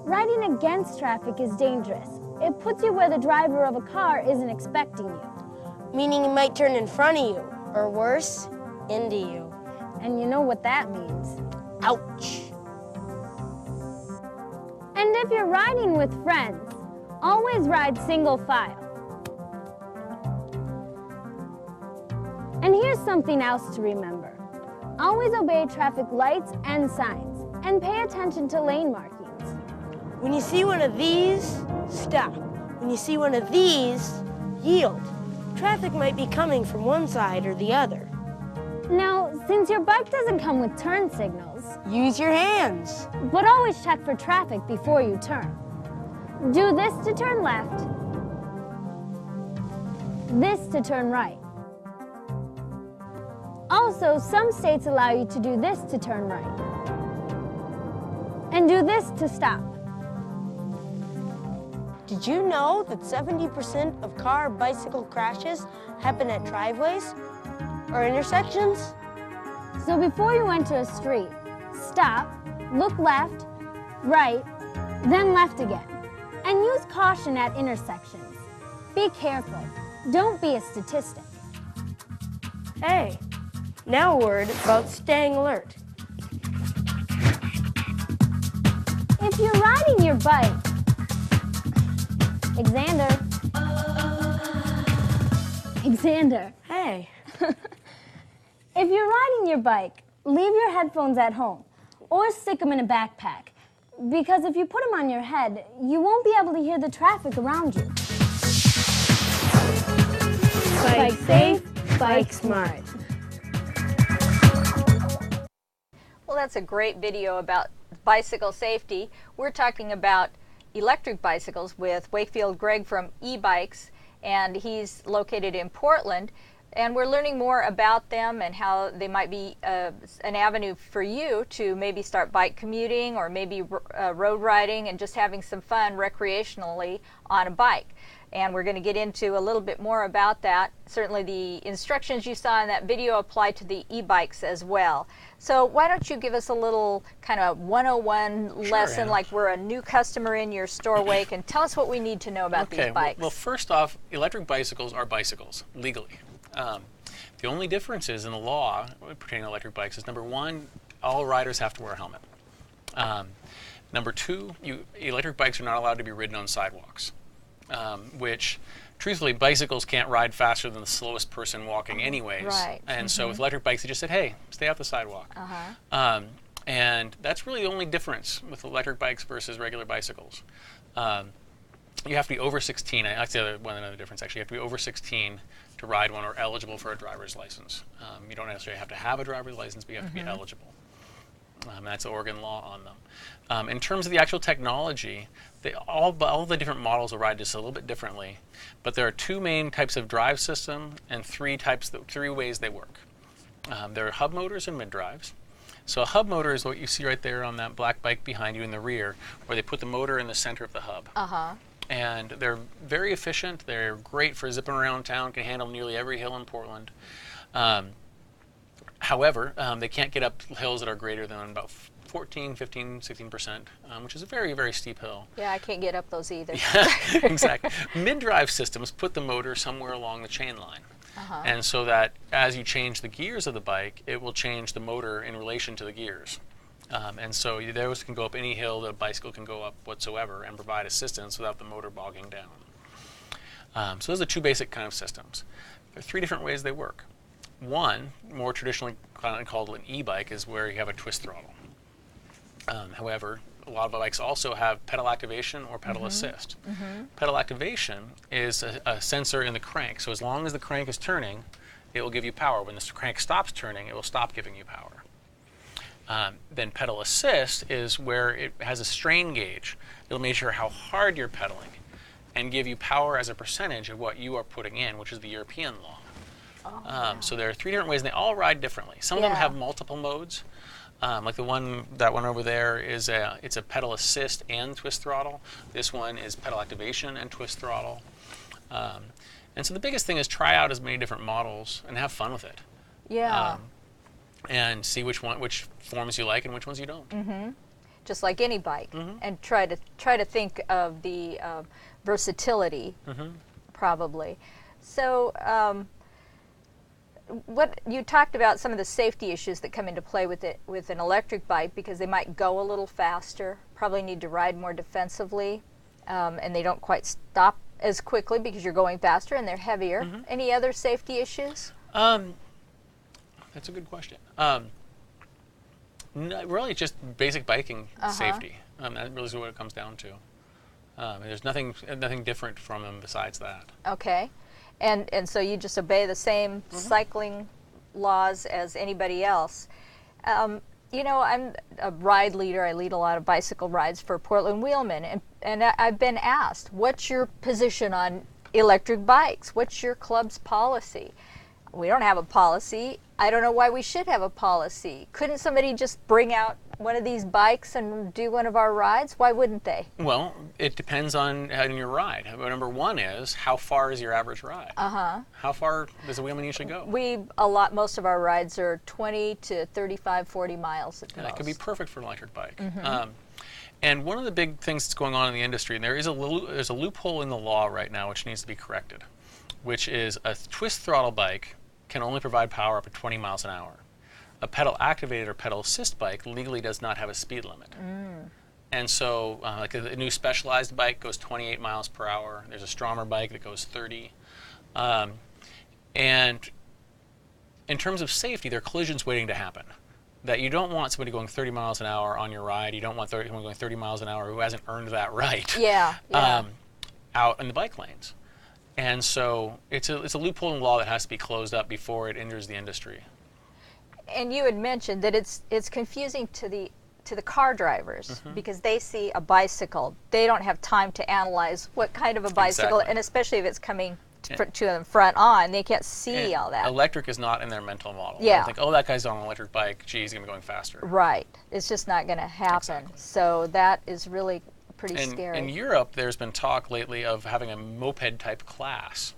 Riding against traffic is dangerous. It puts you where the driver of a car isn't expecting you. Meaning he might turn in front of you, or worse, into you. And you know what that means. Ouch. And if you're riding with friends, always ride single file. And here's something else to remember. Always obey traffic lights and signs, and pay attention to lane markings. When you see one of these, stop. When you see one of these, yield. Traffic might be coming from one side or the other. Now, since your bike doesn't come with turn signals, use your hands. But always check for traffic before you turn. Do this to turn left, this to turn right. Also, some states allow you to do this to turn right, and do this to stop. Did you know that 70% of car-bicycle crashes happen at driveways or intersections? So before you enter a street, stop, look left, right, then left again. And use caution at intersections. Be careful. Don't be a statistic. Hey, now a word about staying alert. If you're riding your bike, Alexander. Hey. If you're riding your bike, leave your headphones at home or stick them in a backpack. Because if you put them on your head, you won't be able to hear the traffic around you. Bike safe, bike smart. Well, that's a great video about bicycle safety. We're talking about electric bicycles with Wakefield Gregg from e-bikes, and he's located in Portland. And we're learning more about them and how they might be an avenue for you to maybe start bike commuting or maybe road riding and just having some fun recreationally on a bike. And we're going to get into a little bit more about that. Certainly the instructions you saw in that video apply to the e-bikes as well. So why don't you give us a little kind of 101 lesson, Anna. like we're a new customer in your store, Wake, and tell us what we need to know about these bikes. Well, first off, electric bicycles are bicycles, legally. The only difference is in the law pertaining to electric bikes is, number one, all riders have to wear a helmet. Number two, electric bikes are not allowed to be ridden on sidewalks, which, truthfully, bicycles can't ride faster than the slowest person walking anyways. Right. And so with electric bikes, they just said, hey, stay off the sidewalk. And that's really the only difference with electric bikes versus regular bicycles. You have to be over 16. That's another difference, actually. You have to be over 16 to ride one or eligible for a driver's license. You don't necessarily have to have a driver's license, but you have to be eligible. That's the Oregon law on them. In terms of the actual technology, all the different models will ride just a little bit differently, but there are two main types of drive system and three ways they work. There are hub motors and mid drives. So a hub motor is what you see right there on that black bike behind you in the rear, where they put the motor in the center of the hub. And they're very efficient. They're great for zipping around town, can handle nearly every hill in Portland. However, they can't get up hills that are greater than about 14, 15, 16%, which is a very, very steep hill. Yeah, I can't get up those either. Yeah, exactly. Mid-drive systems put the motor somewhere along the chain line. And so that as you change the gears of the bike, it will change the motor in relation to the gears. And so those can go up any hill that a bicycle can go up whatsoever and provide assistance without the motor bogging down. So those are two basic kind of systems. There are three different ways they work. One, more traditionally called an e-bike, is where you have a twist throttle. However, a lot of bikes also have pedal activation or pedal assist. Pedal activation is a sensor in the crank. So as long as the crank is turning, it will give you power. When the crank stops turning, it will stop giving you power. Then pedal assist is where it has a strain gauge. It'll measure how hard you're pedaling and give you power as a percentage of what you are putting in, which is the European law. So there are 3 different ways, and they all ride differently. Some of them have multiple modes. Like that one over there is it's a pedal assist and twist throttle. This one is pedal activation and twist throttle. And so the biggest thing is try out as many different models and have fun with it. Yeah. And see which forms you like and which ones you don't. Just like any bike, and try to think of the versatility, probably. So, what you talked about some of the safety issues that come into play with an electric bike, because they might go a little faster, probably need to ride more defensively, and they don't quite stop as quickly because you're going faster and they're heavier. Any other safety issues? That's a good question. No, really, just basic biking safety. That really is what it comes down to. There's nothing different from them besides that. Okay, and so you just obey the same cycling laws as anybody else. You know, I'm a ride leader. I lead a lot of bicycle rides for Portland Wheelmen, and I've been asked, what's your position on electric bikes? What's your club's policy? We don't have a policy. I don't know why we should have a policy. Couldn't somebody just bring out one of these bikes and do one of our rides? Why wouldn't they? Well, it depends on your ride. Number one is, how far is your average ride? How far does a wheelman usually go? Most of our rides are 20 to 35, 40 miles at most. That could be perfect for an electric bike. And one of the big things that's going on in the industry, and there's a loophole in the law right now which needs to be corrected, which is a twist throttle bike can only provide power up to 20 miles an hour. A pedal activated or pedal assist bike legally does not have a speed limit. And so like a new Specialized bike goes 28 miles per hour. There's a Stromer bike that goes 30. And in terms of safety, there are collisions waiting to happen. That you don't want somebody going 30 miles an hour on your ride. You don't want someone going 30 miles an hour who hasn't earned that right out in the bike lanes. And so it's a loophole in law that has to be closed up before it injures the industry. And you had mentioned that it's confusing to the car drivers because they see a bicycle. They don't have time to analyze what kind of a bicycle, and especially if it's coming to them front on, they can't see all that. Electric is not in their mental model. Yeah. They think, oh, that guy's on an electric bike. Gee, he's going to be going faster. Right. It's just not going to happen. Exactly. So that is really pretty scary. In Europe, there's been talk lately of having a moped-type class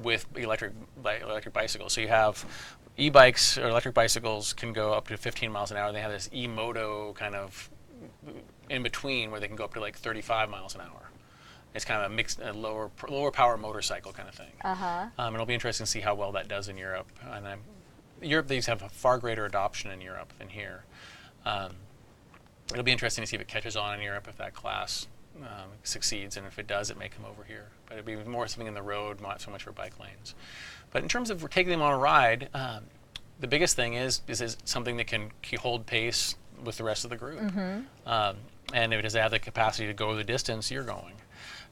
with electric bicycles. So you have e-bikes or electric bicycles can go up to 15 miles an hour. They have this e-moto kind of in between where they can go up to like 35 miles an hour. It's kind of a mixed, lower power motorcycle kind of thing. It'll be interesting to see how well that does in Europe. And Europe, these have a far greater adoption in Europe than here. It'll be interesting to see if it catches on in Europe, if that class succeeds, and if it does, it may come over here. But it'll be more something in the road, not so much for bike lanes. But in terms of taking them on a ride, the biggest thing is something that can hold pace with the rest of the group. And if it does have the capacity to go the distance you're going.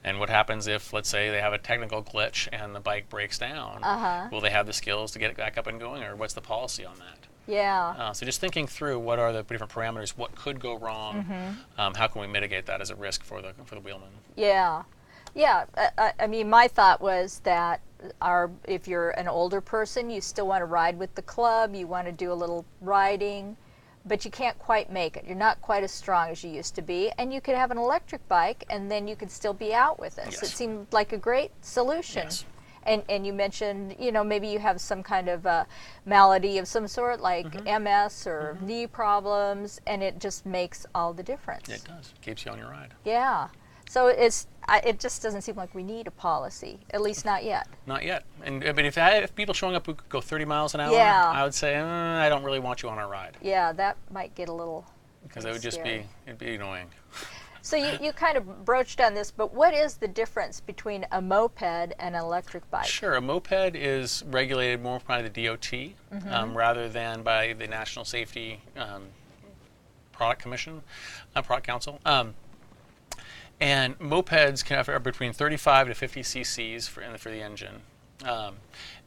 And what happens if, let's say, they have a technical glitch and the bike breaks down? Will they have the skills to get it back up and going, or what's the policy on that? Yeah. So just thinking through what are the different parameters, what could go wrong, how can we mitigate that as a risk for the wheelman? Yeah. Yeah. I mean, my thought was that if you're an older person, you still want to ride with the club, you want to do a little riding, but you can't quite make it. You're not quite as strong as you used to be, and you could have an electric bike, and then you could still be out with us. Yes. It seemed like a great solution. Yes. And you mentioned, maybe you have some kind of malady of some sort, like MS or knee problems, and it just makes all the difference. It does. It keeps you on your ride. Yeah. So it just doesn't seem like we need a policy, at least not yet. Not yet. And but if people showing up who could go 30 miles an hour, I would say, I don't really want you on our ride. Yeah, that might get a little because it would just it'd be annoying. So you kind of broached on this, but what is the difference between a moped and an electric bike? Sure. A moped is regulated more by the DOT rather than by the national safety Product Commission, Product Council. And mopeds can have between 35 to 50 cc's for the engine.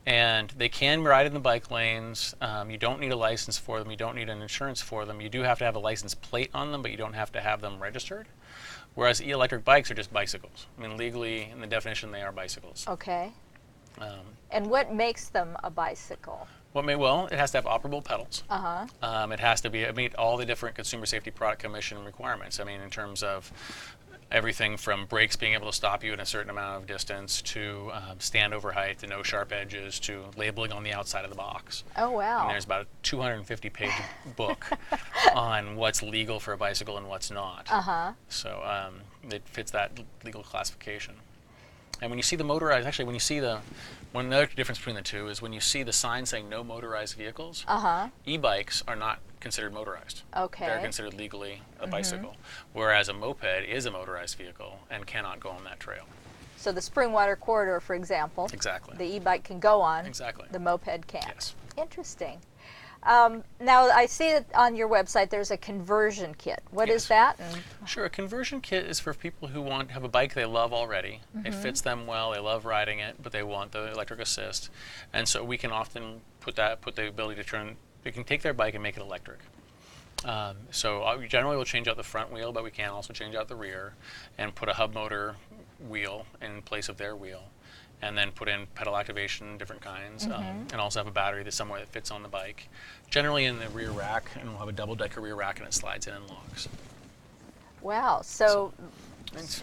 And they can ride in the bike lanes. You don't need a license for them. You don't need an insurance for them. You do have to have a license plate on them, but you don't have to have them registered. Whereas electric bikes are just bicycles. I mean, legally, in the definition, they are bicycles. Okay. And what makes them a bicycle? Well, it has to have operable pedals. Uh-huh. It has to meet all the different Consumer Safety Product Commission requirements. I mean, in terms of everything from brakes being able to stop you in a certain amount of distance, to standover height, to no sharp edges, to labeling on the outside of the box. Oh, wow. And there's about a 250-page book on what's legal for a bicycle and what's not. Uh-huh. So it fits that legal classification. And when you see the motorized, actually, when you see one other difference between the two is when you see the sign saying no motorized vehicles, e-bikes are not considered motorized. Okay. They're considered legally a bicycle, whereas a moped is a motorized vehicle and cannot go on that trail. So the Springwater Corridor, for example, Exactly. the e-bike can go on. Exactly. The moped can't. Yes. Interesting. Now, I see that on your website there's a conversion kit. What is that? And Sure, a conversion kit is for people who want to have a bike they love already. It fits them well, they love riding it, but they want the electric assist. And so we can often put the ability to they can take their bike and make it electric. So we generally will change out the front wheel, but we can also change out the rear and put a hub motor wheel in place of their wheel. And then put in pedal activation, different kinds, and also have a battery that's somewhere that fits on the bike. Generally in the rear rack, and we'll have a double-decker rear rack, and it slides in and locks. wow, so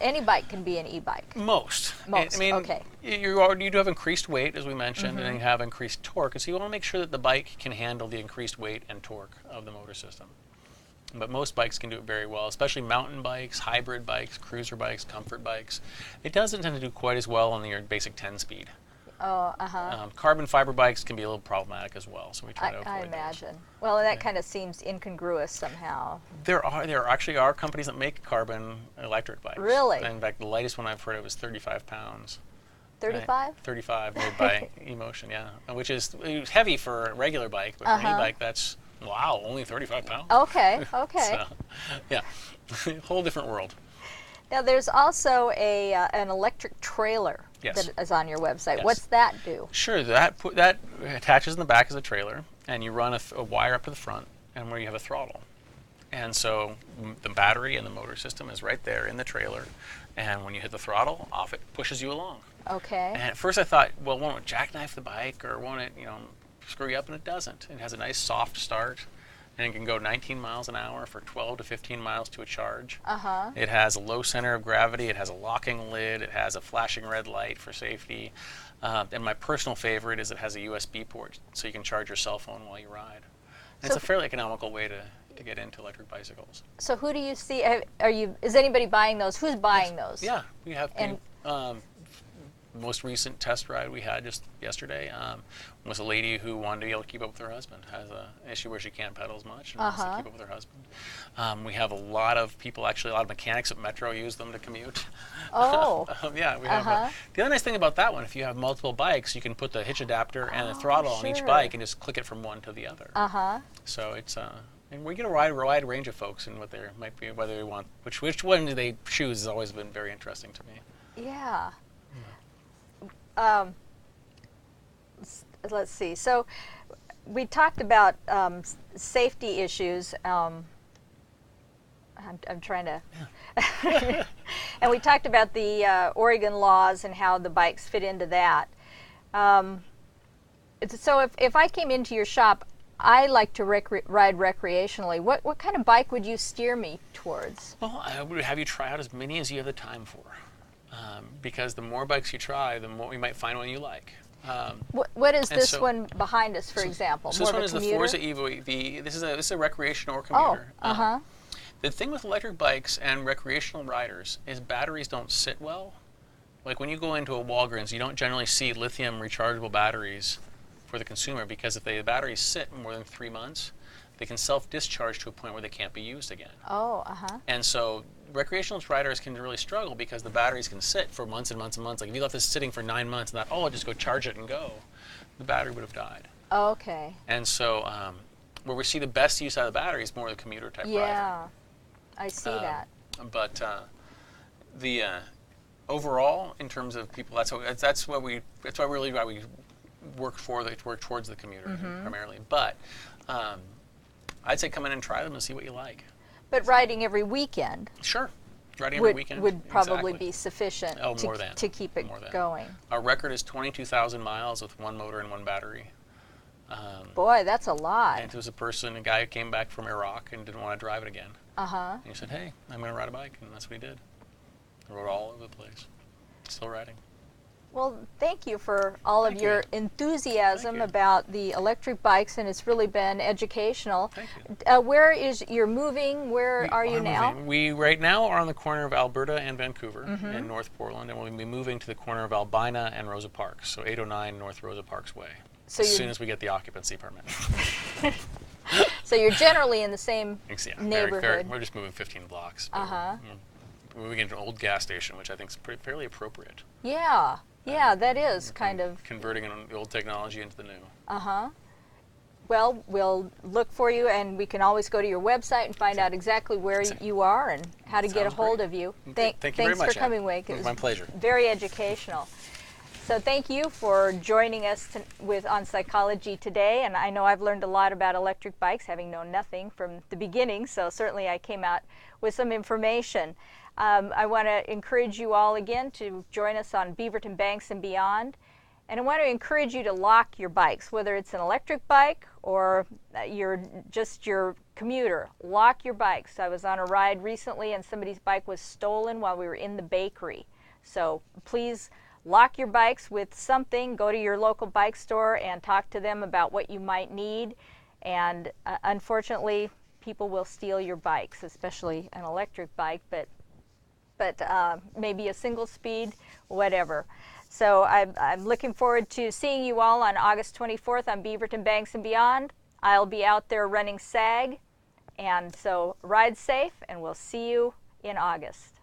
any bike can be an e-bike. Most. Most, I mean, okay. You do have increased weight, as we mentioned, and you have increased torque. And so you want to make sure that the bike can handle the increased weight and torque of the motor system. But most bikes can do it very well, especially mountain bikes, hybrid bikes, cruiser bikes, comfort bikes. It doesn't tend to do quite as well on your basic 10-speed. Oh, uh-huh. Carbon fiber bikes can be a little problematic as well, so we try to avoid I those. imagine. Well, that kind of seems incongruous somehow. There actually are companies that make carbon electric bikes. Really? In fact, the lightest one I've heard of was 35 pounds. 35? 35, made by Emotion, yeah. Which is heavy for a regular bike, but for an e-bike, that's, wow, only 35 pounds. Okay, okay. So, yeah, whole different world. Now, there's also an electric trailer Yes. that is on your website. Yes. What's that do? Sure, that attaches in the back as a trailer, and you run a wire up to the front, and where you have a throttle. And so the battery and the motor system is right there in the trailer, and when you hit the throttle, off it pushes you along. Okay. And at first I thought, well, won't it jackknife the bike, or won't it, screw you up? And it doesn't. It has a nice soft start, and it can go 19 miles an hour for 12 to 15 miles to a charge. Uh-huh. It has a low center of gravity. It has a locking lid. It has a flashing red light for safety. And my personal favorite is it has a USB port, so you can charge your cell phone while you ride. And it's a fairly economical way to get into electric bicycles. So who do you see? Is anybody buying those? Who's buying those? Yeah, we have. And most recent test ride we had just yesterday was a lady who wanted to be able to keep up with her husband. Has an issue where she can't pedal as much and wants to keep up with her husband. We have a lot of people, actually a lot of mechanics at Metro use them to commute. Oh. Yeah, we have. The other nice thing about that one, if you have multiple bikes, you can put the hitch adapter and the throttle on each bike and just click it from one to the other. So it's and we get a wide range of folks and what they might be, whether they want which one do they choose has always been very interesting to me. Yeah. Let's see. So we talked about safety issues. I'm trying to. And we talked about the Oregon laws and how the bikes fit into that. So if I came into your shop, I like to ride recreationally. What kind of bike would you steer me towards? Well, I would have you try out as many as you have the time for. Because the more bikes you try, the more you might find one you like. What is this one behind us, for example? So more this one of a is commuter? the Forza Evo EV. This is a recreational or commuter. Oh, The thing with electric bikes and recreational riders is batteries don't sit well. Like when you go into a Walgreens, you don't generally see lithium rechargeable batteries for the consumer, because if the batteries sit more than 3 months, they can self-discharge to a point where they can't be used again. Oh, And so recreational riders can really struggle because the batteries can sit for months and months and months. Like if you left this sitting for 9 months and thought, oh, I'll just go charge it and go, the battery would have died. Okay. And so where we see the best use out of the battery is more the commuter type rider. Yeah, I see that. But the overall, in terms of people, that's why we work towards the commuter primarily. But I'd say come in and try them and see what you like. But riding every weekend Sure. Riding every weekend would probably exactly. be sufficient to keep it going. Our record is 22,000 miles with one motor and one battery. Boy, that's a lot. And it was a guy who came back from Iraq and didn't want to drive it again. And he said, hey, I'm going to ride a bike, and that's what he did. He rode all over the place. Still riding. Well, thank you for all of your enthusiasm you. about the electric bikes, and it's really been educational. Thank you. Where is you're moving? Where are you now? Moving. We right now are on the corner of Alberta and Vancouver in North Portland, and we'll be moving to the corner of Albina and Rosa Parks, so 809 North Rosa Parks Way. So as soon as we get the occupancy permit. So you're generally in the same neighborhood. We're just moving 15 blocks. We're moving into an old gas station, which I think is fairly appropriate. Yeah. Yeah, that is kind of converting the old technology into the new. Well, we'll look for you, and we can always go to your website and find out exactly where you are and how to get a hold of you. Thank you very much. Thanks for coming, Wake. It was my pleasure. Very educational. So thank you for joining us on Psychology Today, and I know I've learned a lot about electric bikes, having known nothing from the beginning, so certainly I came out with some information. I want to encourage you all again to join us on Beaverton Banks and Beyond. And I want to encourage you to lock your bikes, whether it's an electric bike or your commuter. Lock your bikes. I was on a ride recently and somebody's bike was stolen while we were in the bakery. So please lock your bikes with something. Go to your local bike store and talk to them about what you might need. And unfortunately, people will steal your bikes, especially an electric bike, but maybe a single speed, whatever. So I'm looking forward to seeing you all on August 24th on Beaverton Banks and Beyond. I'll be out there running SAG, and so ride safe, and we'll see you in August.